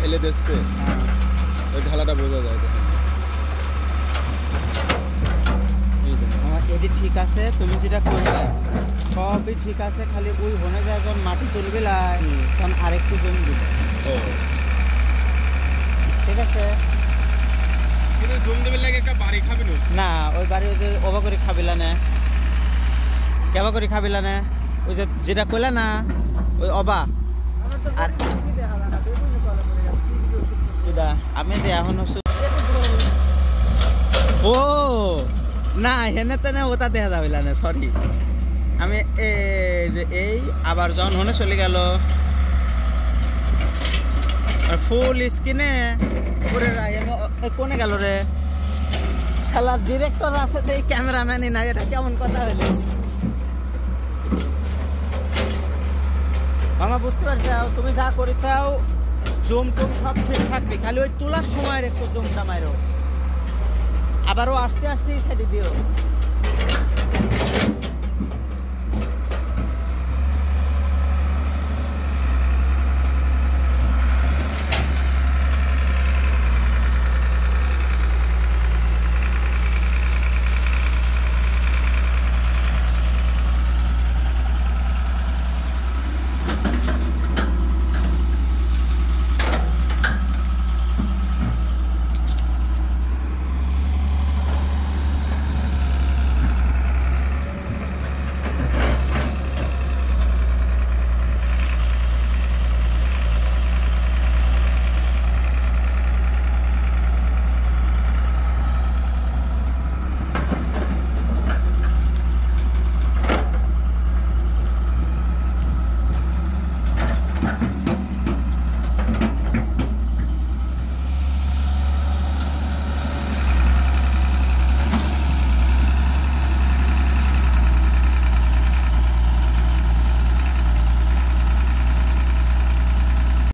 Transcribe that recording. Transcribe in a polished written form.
ঢেলে দিচ্ছে, ওই ঢালাটা বোঝা যায়। আমার এটি ঠিক আছে, তুমি যেটা করবে সবই ঠিক আছে, খালি ওই হনে যায় যখন মাটি তুলবে তখন আরেকটু জমি দিবে। ঠিক আছে, কিন্তু জমি দেবে লাগে একটা বাড়ি খাবি না? ওই বাড়ি ওই যে ওবা করে খাবিলা না, কেবা করে খাবিলা না, ওই যে যেটা কইলা না ওই অবা। আর আমি যে এখন ও না হেনে তো না, ওটা দেখা যাবে না, সরি। আমি এই আবার যখন হনে চলে গেল ফুল স্ক্রিনে কোনে গেল রে, শালা ডিরেক্টর আছে তো এই ক্যামেরাম্যানই না, এটা কেমন কথা হইলো? মামা বুঝতে পারছাও, তুমি যা করে চাও জুম টুম সব ঠিক থাকবে, খালি ওই তোলার সময় একটু জুমটা মারো, আবারও আস্তে আস্তে সাইডে দিও।